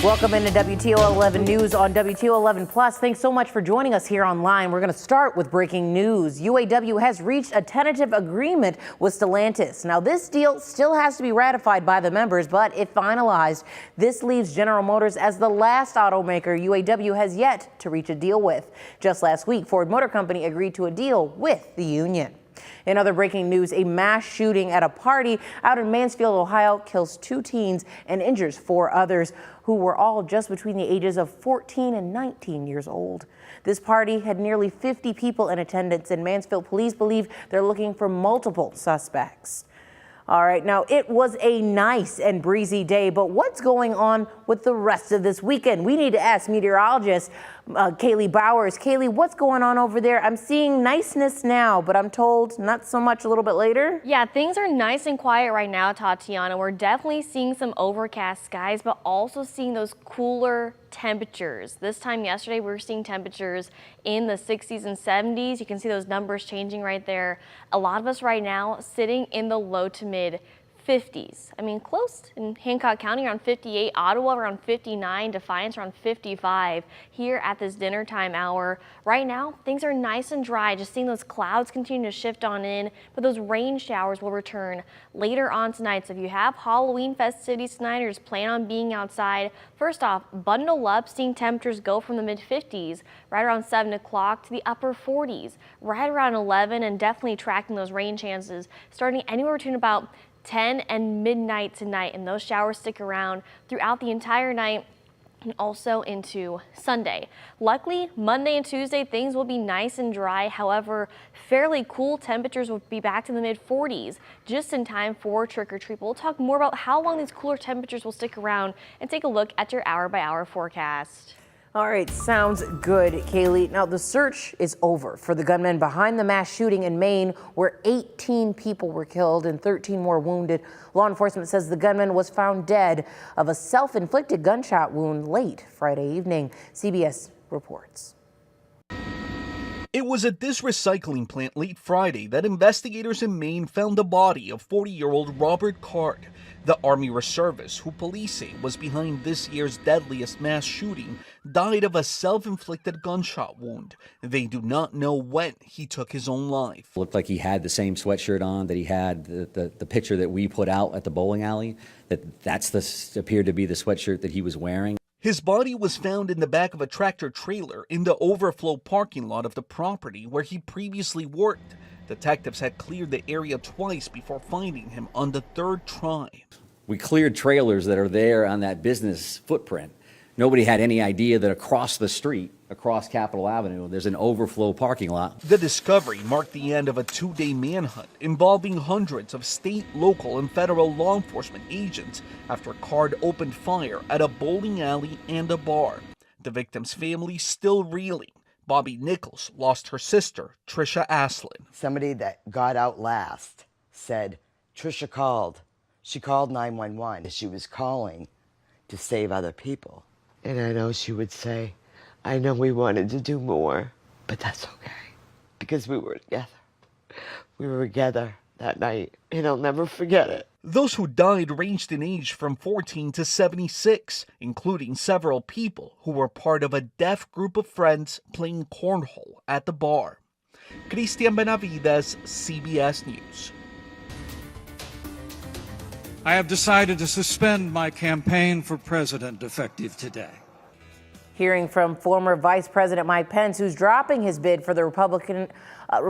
Welcome into WTOL 11 News on WTOL 11 Plus. Thanks so much for joining us here online. We're going to start with breaking news. UAW has reached a tentative agreement with Stellantis. Now, this deal still has to be ratified by the members, but if finalized, this leaves General Motors as the last automaker UAW has yet to reach a deal with. Just last week, Ford Motor Company agreed to a deal with the union. In other breaking news, a mass shooting at a party out in Mansfield, Ohio, kills 2 teens and injures 4 others who were all just between the ages of 14 and 19 years old. This party had nearly 50 people in attendance, and Mansfield police believe they're looking for multiple suspects. All right, now it was a nice and breezy day, but what's going on with the rest of this weekend? We need to ask meteorologist Kaylee Bowers. Kaylee, what's going on over there? I'm seeing niceness now, but I'm told not so much a little bit later. Yeah, things are nice and quiet right now, Tatiana. We're definitely seeing some overcast skies, but also seeing those cooler temperatures. This time yesterday, we were seeing temperatures in the 60s and 70s. You can see those numbers changing right there. A lot of us right now sitting in the low to mid 50s. I mean, close in Hancock County around 58, Ottawa around 59, Defiance around 55 here at this dinner time hour. Right now, things are nice and dry, just seeing those clouds continue to shift on in, but those rain showers will return later on tonight. So if you have Halloween festivities tonight or just plan on being outside, first off, bundle up, seeing temperatures go from the mid 50s right around 7 o'clock to the upper 40s right around 11, and definitely tracking those rain chances starting anywhere between about 10 and midnight tonight, and those showers stick around throughout the entire night and also into Sunday. Luckily, Monday and Tuesday, things will be nice and dry. However, fairly cool temperatures will be back to the mid 40s just in time for trick or treat. We'll talk more about how long these cooler temperatures will stick around and take a look at your hour by hour forecast. All right, sounds good, Kaylee. Now, the search is over for the gunman behind the mass shooting in Maine, where 18 people were killed and 13 more wounded. Law enforcement says the gunman was found dead of a self-inflicted gunshot wound late Friday evening. CBS reports. It was at this recycling plant late Friday that investigators in Maine found the body of 40-year-old Robert Card. The Army Reservist, who police say was behind this year's deadliest mass shooting, died of a self-inflicted gunshot wound. They do not know when he took his own life. Looked like he had the same sweatshirt on that he had the picture that we put out at the bowling alley. That's appeared to be the sweatshirt that he was wearing. His body was found in the back of a tractor trailer in the overflow parking lot of the property where he previously worked. Detectives had cleared the area twice before finding him on the 3rd try. We cleared trailers that are there on that business footprint. Nobody had any idea that across the street, across Capitol Avenue, there's an overflow parking lot. The discovery marked the end of a 2-day manhunt involving hundreds of state, local, and federal law enforcement agents after Card opened fire at a bowling alley and a bar. The victim's family still reeling. Bobby Nichols lost her sister, Trisha Aslin. Somebody that got out last said, Trisha called. She called 911. She was calling to save other people. And I know she would say, I know we wanted to do more, but that's okay. Because we were together. We were together that night, and I'll never forget it. Those who died ranged in age from 14 to 76, including several people who were part of a deaf group of friends playing cornhole at the bar. Christian Benavides, CBS News. I have decided to suspend my campaign for president effective today. Hearing from former Vice President Mike Pence, who's dropping his bid for the Republican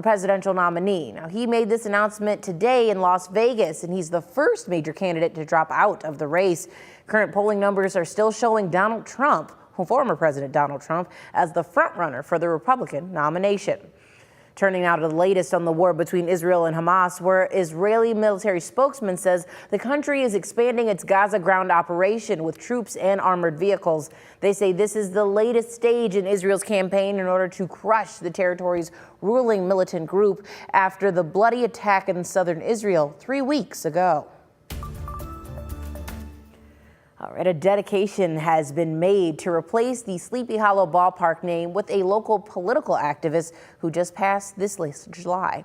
presidential nominee. Now, he made this announcement today in Las Vegas, and he's the first major candidate to drop out of the race. Current polling numbers are still showing Donald Trump, former President Donald Trump, as the frontrunner for the Republican nomination. Turning now to the latest on the war between Israel and Hamas, where Israeli military spokesman says the country is expanding its Gaza ground operation with troops and armored vehicles. They say this is the latest stage in Israel's campaign in order to crush the territory's ruling militant group after the bloody attack in southern Israel 3 weeks ago. All right, a dedication has been made to replace the Sleepy Hollow ballpark name with a local political activist who just passed this last July.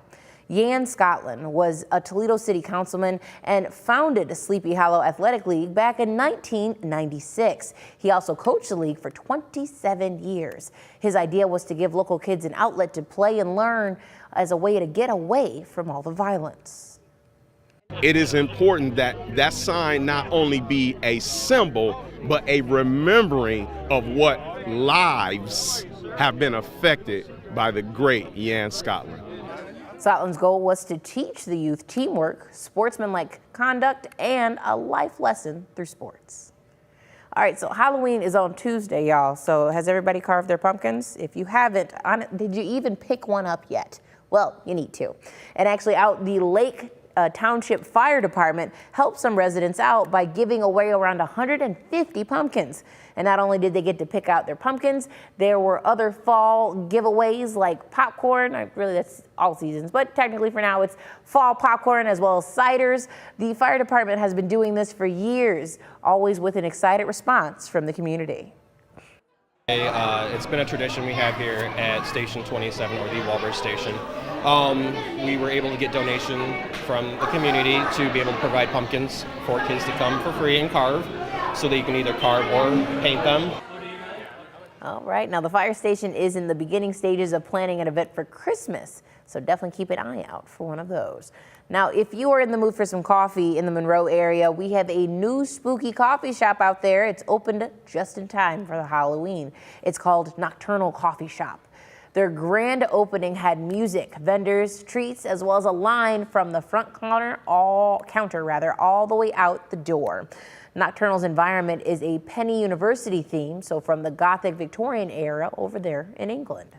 Yan Scotland was a Toledo City councilman and founded Sleepy Hollow Athletic League back in 1996. He also coached the league for 27 years. His idea was to give local kids an outlet to play and learn as a way to get away from all the violence. It is important that that sign not only be a symbol, but a remembering of what lives have been affected by the great Yan Scotland. Scotland's goal was to teach the youth teamwork, sportsmanlike conduct, and a life lesson through sports. All right, so Halloween is on Tuesday, y'all. So has everybody carved their pumpkins? If you haven't, did you even pick one up yet? Well, you need to. And actually out the Lake Township Fire Department helped some residents out by giving away around 150 pumpkins. And not only did they get to pick out their pumpkins, there were other fall giveaways like popcorn. Really, that's all seasons, but technically for now it's fall popcorn as well as ciders. The fire department has been doing this for years, always with an excited response from the community. It's been a tradition we have here at Station 27, or the Walbridge Station. We were able to get donation from the community to be able to provide pumpkins for kids to come for free and carve, so that you can either carve or paint them. All right, now the fire station is in the beginning stages of planning an event for Christmas, so definitely keep an eye out for one of those. Now, if you are in the mood for some coffee in the Monroe area, we have a new spooky coffee shop out there. It's opened just in time for the Halloween. It's called Nocturnal Coffee Shop. Their grand opening had music, vendors, treats, as well as a line from the front counter all the way out the door. Nocturnal's environment is a Penny University theme, so from the Gothic Victorian era over there in England.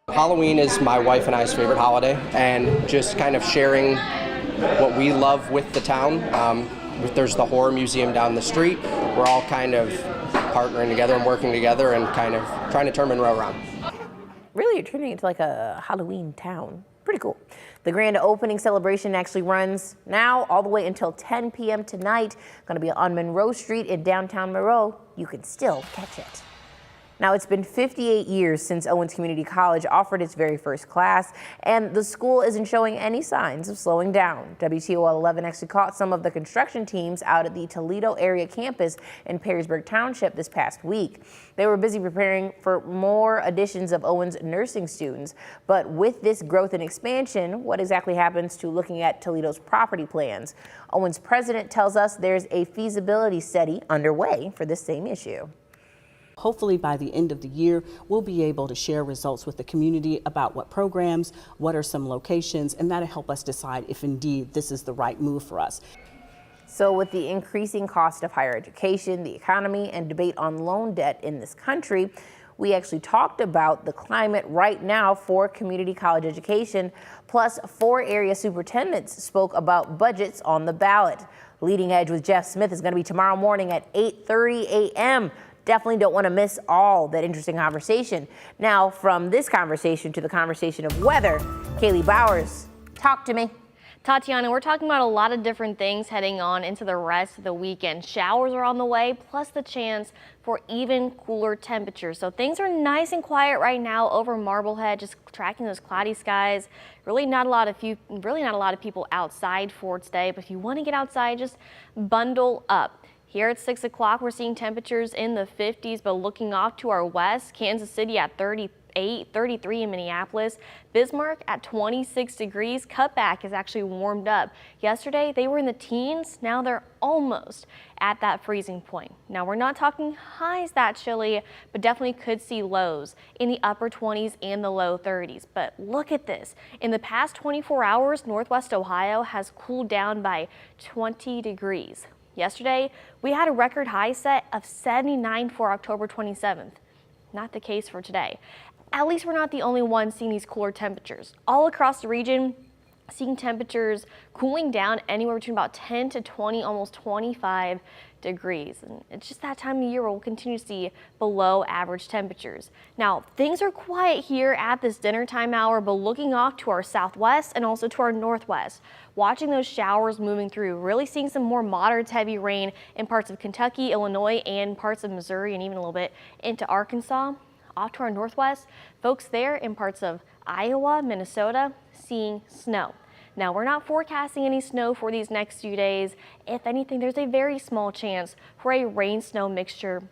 Halloween is my wife and I's favorite holiday, and just kind of sharing what we love with the town. There's the horror museum down the street. We're all kind of partnering together and working together and kind of trying to turn Monroe around. Really, you're turning it into like a Halloween town. Pretty cool. The grand opening celebration actually runs now all the way until 10 p.m. tonight. Going to be on Monroe Street in downtown Monroe. You can still catch it. Now, it's been 58 years since Owens Community College offered its very first class, and the school isn't showing any signs of slowing down. WTOL 11 actually caught some of the construction teams out at the Toledo area campus in Perrysburg Township this past week. They were busy preparing for more additions of Owens nursing students. But with this growth and expansion, what exactly happens to looking at Toledo's property plans? Owens president tells us there's a feasibility study underway for this same issue. Hopefully by the end of the year, we'll be able to share results with the community about what programs, what are some locations, and that'll help us decide if indeed this is the right move for us. So with the increasing cost of higher education, the economy, and debate on loan debt in this country, we actually talked about the climate right now for community college education. Plus, 4 area superintendents spoke about budgets on the ballot. Leading Edge with Jeff Smith is going to be tomorrow morning at 8:30 a.m. Definitely don't want to miss all that interesting conversation. Now, from this conversation to the conversation of weather, Kaylee Bowers, talk to me. Tatiana, we're talking about a lot of different things heading on into the rest of the weekend. Showers are on the way, plus the chance for even cooler temperatures. So things are nice and quiet right now over Marblehead, just tracking those cloudy skies. Really not a lot of people outside for today, but if you want to get outside, just bundle up. Here at 6 o'clock, we're seeing temperatures in the 50s, but looking off to our west, Kansas City at 38, 33 in Minneapolis, Bismarck at 26 degrees. Cutback has actually warmed up. Yesterday, they were in the teens. Now they're almost at that freezing point. Now, we're not talking highs that chilly, but definitely could see lows in the upper 20s and the low 30s. But look at this. In the past 24 hours, Northwest Ohio has cooled down by 20 degrees. Yesterday, we had a record high set of 79 for October 27th. Not the case for today. At least we're not the only ones seeing these cooler temperatures. All across the region, seeing temperatures cooling down anywhere between about 10 to 20, almost 25 degrees. And it's just that time of year where we'll continue to see below average temperatures. Now, things are quiet here at this dinner time hour, but looking off to our southwest and also to our northwest, watching those showers moving through, really seeing some more moderate to heavy rain in parts of Kentucky, Illinois, and parts of Missouri, and even a little bit into Arkansas. off to our northwest, folks there in parts of Iowa, Minnesota, seeing snow. Now, we're not forecasting any snow for these next few days. If anything, there's a very small chance for a rain-snow mixture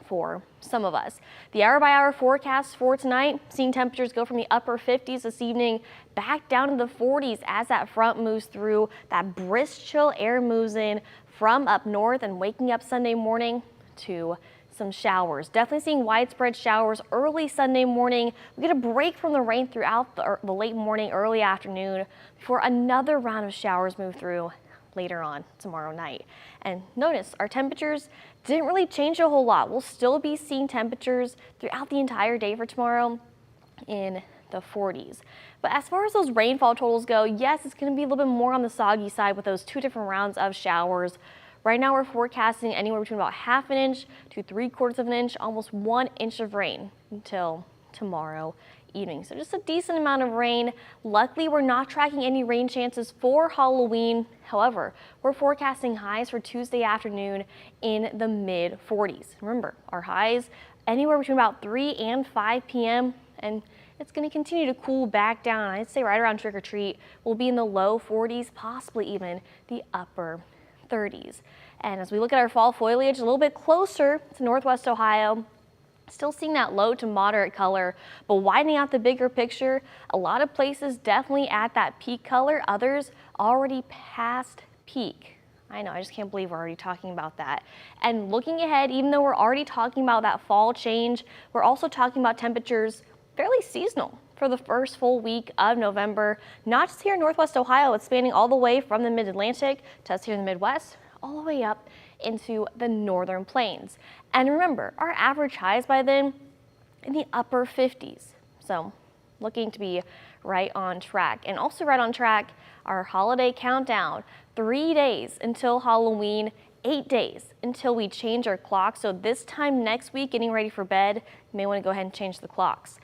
for some of us. The hour-by-hour forecast for tonight, seeing temperatures go from the upper 50s this evening back down to the 40s as that front moves through. That brisk chill air moves in from up north and waking up Sunday morning to some showers. Definitely seeing widespread showers early Sunday morning. We get a break from the rain throughout the late morning, early afternoon before another round of showers move through later on tomorrow night. And notice our temperatures didn't really change a whole lot. We'll still be seeing temperatures throughout the entire day for tomorrow in the 40s. But as far as those rainfall totals go, yes, it's going to be a little bit more on the soggy side with those 2 different rounds of showers. Right now we're forecasting anywhere between about 1/2 inch to 3/4 inch, almost 1 inch of rain until tomorrow evening. So just a decent amount of rain. Luckily, we're not tracking any rain chances for Halloween. However, we're forecasting highs for Tuesday afternoon in the mid 40s. Remember, our highs anywhere between about 3 and 5 p.m. and it's going to continue to cool back down. I'd say right around trick or treat, we'll be in the low 40s, possibly even the upper 30s. And as we look at our fall foliage a little bit closer to Northwest Ohio, still seeing that low to moderate color, but widening out the bigger picture, a lot of places definitely at that peak color, others already past peak. I know, I just can't believe we're already talking about that. And looking ahead, even though we're already talking about that fall change, we're also talking about temperatures fairly seasonal for the first full week of November, not just here in Northwest Ohio, it's spanning all the way from the mid-Atlantic to us here in the Midwest, all the way up into the northern plains. And remember, our average highs by then in the upper 50s. So looking to be right on track. And also right on track, our holiday countdown, 3 days until Halloween, 8 days until we change our clocks. So this time next week, getting ready for bed, you may want to go ahead and change the clocks.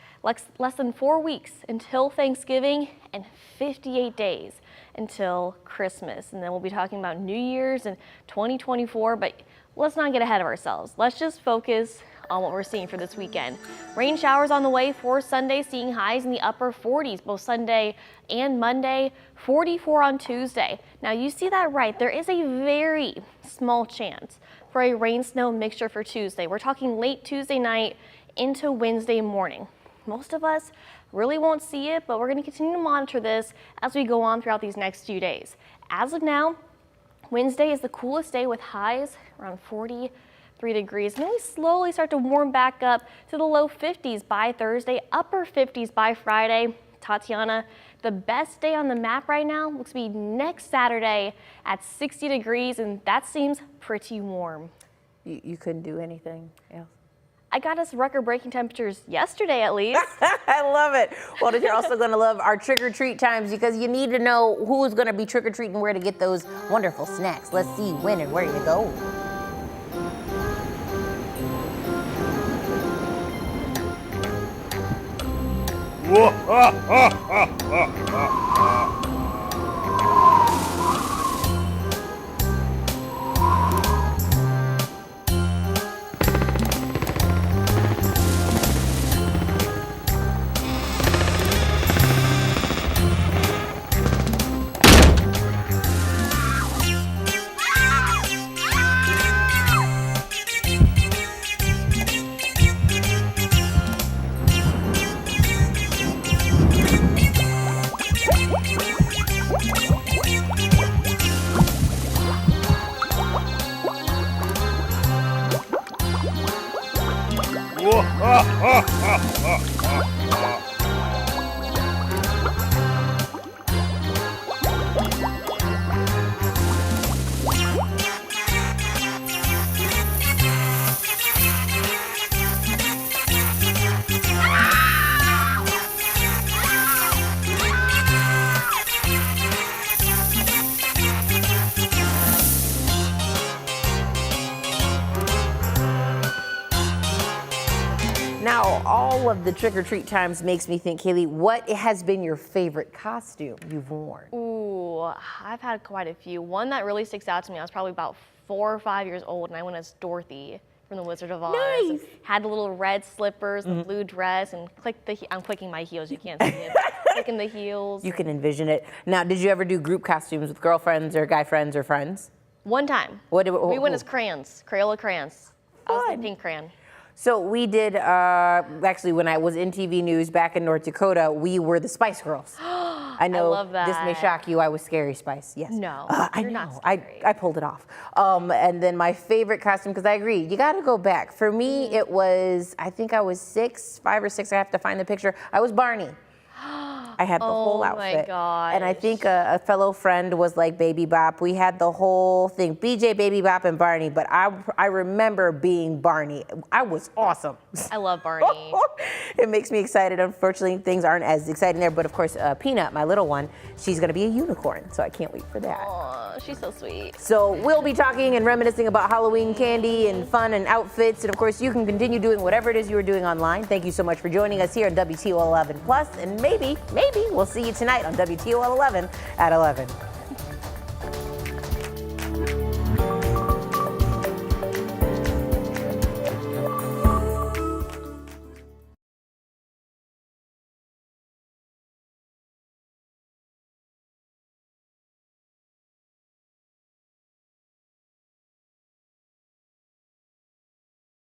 Less than 4 weeks until Thanksgiving and 58 days until Christmas. And then we'll be talking about New Year's and 2024, but let's not get ahead of ourselves. Let's just focus on what we're seeing for this weekend. Rain showers on the way for Sunday, seeing highs in the upper 40s, both Sunday and Monday, 44 on Tuesday. Now you see that right, there is a very small chance for a rain-snow mixture for Tuesday. We're talking late Tuesday night into Wednesday morning. Most of us really won't see it, but we're going to continue to monitor this as we go on throughout these next few days. As of now, Wednesday is the coolest day with highs around 43 degrees. And then we slowly start to warm back up to the low 50s by Thursday, upper 50s by Friday. Tatiana, the best day on the map right now looks to be next Saturday at 60 degrees, and that seems pretty warm. You couldn't do anything else? I got us record-breaking temperatures yesterday, at least. I love it. Well, you're also going to love our trick-or-treat times because you need to know who's going to be trick-or-treating, where to get those wonderful snacks. Let's see when and where you go. Now, all of the trick-or-treat times makes me think, Kaylee, what has been your favorite costume you've worn? Ooh, I've had quite a few. One that really sticks out to me, I was probably about 4 or 5 years old, and I went as Dorothy from the Wizard of Oz. Nice. And had the little red slippers, the blue dress, and I'm clicking my heels. You can't see it. Clicking the heels. You can envision it. Now, did you ever do group costumes with girlfriends or guy friends or friends? One time. We went as crayons, Crayola crayons. I was the pink crayon. So we did, actually, when I was in TV news back in North Dakota, we were the Spice Girls. I know love that. this may shock you. I was Scary Spice. Yes. No, I you're know. not scary. I pulled it off. And then my favorite costume, because I agree, you got to go back. For me, it was, I think I was 5 or 6. I have to find the picture. I was Barney. I had the whole outfit. Oh my gosh. And I think a fellow friend was like Baby Bop. We had the whole thing, BJ, Baby Bop, and Barney. But I remember being Barney. I was awesome. I love Barney. It makes me excited. Unfortunately, things aren't as exciting there. But of course, Peanut, my little one, she's going to be a unicorn. So I can't wait for that. Aw, she's so sweet. So we'll be talking and reminiscing about Halloween candy and fun and outfits. And of course, you can continue doing whatever it is you are doing online. Thank you so much for joining us here on WTOL 11 Plus. And maybe we'll see you tonight on WTOL 11 at 11.